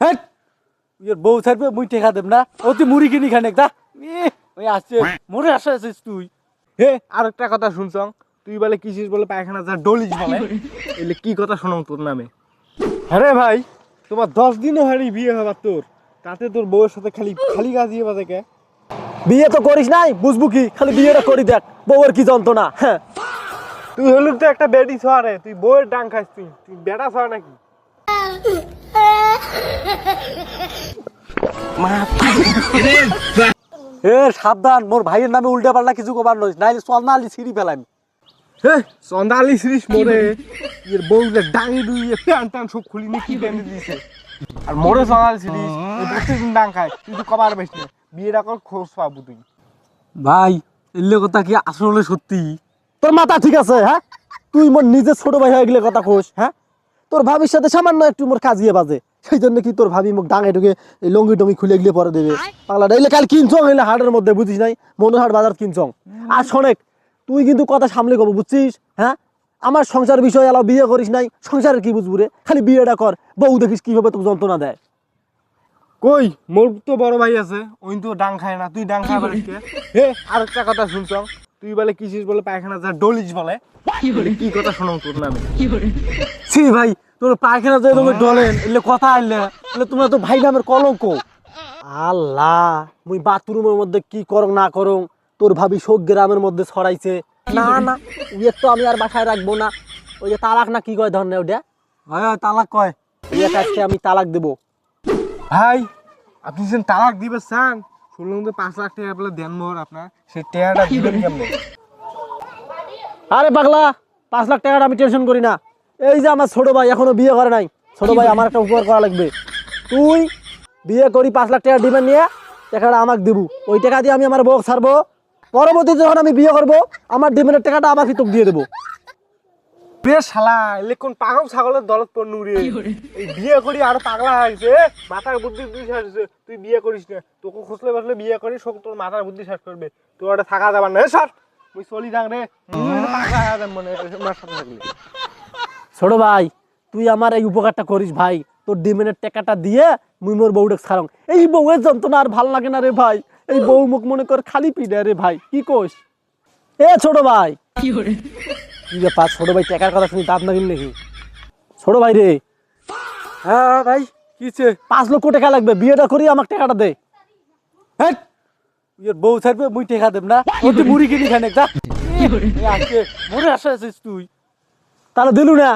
হ্যাঁ ইয়ের বউ ছাড়বে মুই টেকা দেব না ও তুই মুড়ি কিনি খানে দা ওই আসছে মরে আসা আছিস তুই। হে আর একটা কথা শুনছ তুই বলে কিসিস বলে পায়খানা যা ডলিস বলে এলে কি কথা শোনাও তোর নামে। হ্যাঁ ভাই তোমার 10 দিনও হয়নি বিয়ে হবার তোর, তাতে তোর বউয়ের সাথে খালি খালি গাজিয়ে বাজে কে? বিয়ে তো করিস নাই বুঝবো কি, খালি বিয়েটা করি দেখ বউয়ের কি যন্ত্রণা। হ্যাঁ তুই হলুদ তো একটা বেডি ছোয়ারে, তুই বউয়ের ডাং খাস, তুই বেটা ছোয়া নাকি? এ সাবধান মোর ভাইয়ের নামে উল্টা পাল্টা কিছু কবার নইস নাইলে চলনা আলি ছিঁড়ি ফেলাম। হে চন্দালি শ্রীশ মোরে এর বউলে ডাঙি ডুইয়ে প্যান ট্যান সব খুলি নিয়ে কি বেঁধে দিয়েছে। আর মোরে চন্দালি শ্রীশ প্রত্যেকদিন ডাং খায়, তুই তো কবার বেশ না বিয়েটা কর খোঁজ পাবো তুই। ভাই এলে কথা কি আসলে সত্যি? তোর মাথা ঠিক আছে? হ্যাঁ তুই মোর নিজের ছোট ভাই হয়ে গেলে কথা কোস। হ্যাঁ তোর ভাবির সাথে সামান্য একটু মোর কাজিয়ে বাজে, সেই জন্য কি তোর ভাবি মুখ ডাঙে ঢুকে এই লঙ্গি টঙ্গি খুলে গিয়ে পরে দেবে পাগলাটা। এলে কাল কিনছং এলে হাটের মধ্যে বুঝিস নাই মনোহাট বাজার কিনছং। আর শোনেক তুই কিন্তু কথা সামলে কব বুঝছিস? হ্যাঁ আমার সংসার বিষয় এলাও বিয়ে করিস নাই, সংসারের কি বুঝবো রে? খালি বিয়েটা কর, বউ দেখিস কিভাবে তোকে যন্ত্রণা দেয়। কই মোর তো বড় ভাই আছে, ওই তো ডাং খায় না, তুই ডাং খায় পারিস কে? হে আর একটা কথা শুনছ তুই বলে কিসিস বলে পায়খানা যা ডলিস বলে কি কথা শোনাও তোর নামে। ছি ভাই তোর পায়খানা যে তুমি ডলেন এলে কথা আইলে এলে তোমরা তো ভাই নামের কলঙ্ক। আল্লাহ মুই বাথরুমের মধ্যে কি করং না করং তোর ভাবি শোক গ্রামের মধ্যে ছড়াইছে। না না উইয়ের তো আমি আর বাসায় রাখবো না। ওই যে তালাক না কি কয় ধরনে ওটা? হ্যাঁ তালাক কয়। উইয়ের কাছে আমি তালাক দেবো। ভাই আপনি যেন তালাক দিবে চান, শুনলাম তো 5 লাখ টাকা বলে দেন মোর আপনার, সেই টাকাটা দিবেন কেমনে? আরে পাগলা 5 লাখ টাকার আমি টেনশন করি না। এই যে আমার ছোট ভাই এখনো বিয়ে করে নাই, ছোট ভাই আমার একটা উপকার করা লাগবে। তুই বিয়ে করি 5 লাখ টাকা দিবেন নিয়ে টাকাটা আমাকে দিব, ওই টাকা দিয়ে আমি আমার বউ ছাড়বো। পরবর্তীতে যখন আমি বিয়ে করবো আমার ডিমের টাকাটা আমাকে তোকে দিয়ে দেবো। বেশ শালা এলে কোন পাগল ছাগলের দলত পড় নুরে, এই বিয়ে করি আর পাগলা হয়েছে মাথার বুদ্ধি তুই শেষ হয়েছে, তুই বিয়ে করিস না, তোকে খুঁজলে বসলে বিয়ে করিস তোর মাথার বুদ্ধি শেষ করবে, তোর ওটা থাকা যাবার না। সর তুই চলি যাং রে, পাগলা হয়ে যাবে মনে আমার সাথে থাকলে। ছোট ভাই তুই আমার এই উপকারটা করিস ভাই, তোর ডিমের টাকাটা দিয়ে মুই মোর বউটা ছাড়ং। এই বউয়ের যন্ত্রণা আর ভাল লাগে না রে ভাই, এই বউ মুখ মনে কর খালি পিডে রে ভাই, কি কোস? এ ছোট ভাই কি ব্যাপার? ছোট ভাই টাকার কথা শুনি দাঁত না কিনলে কি? ছোট ভাই রে। হ্যাঁ ভাই কিছে? 5 লক্ষ টাকা লাগবে, বিয়েটা করি আমাকে টাকাটা দে। হ্যাঁ ইয়ের বউ ছাড়বে মুই টাকা দেব না ও তুই মুড়ি কিনি খানে দা আসছে মরে আসা আছিস তুই। তাহলে দিলু না।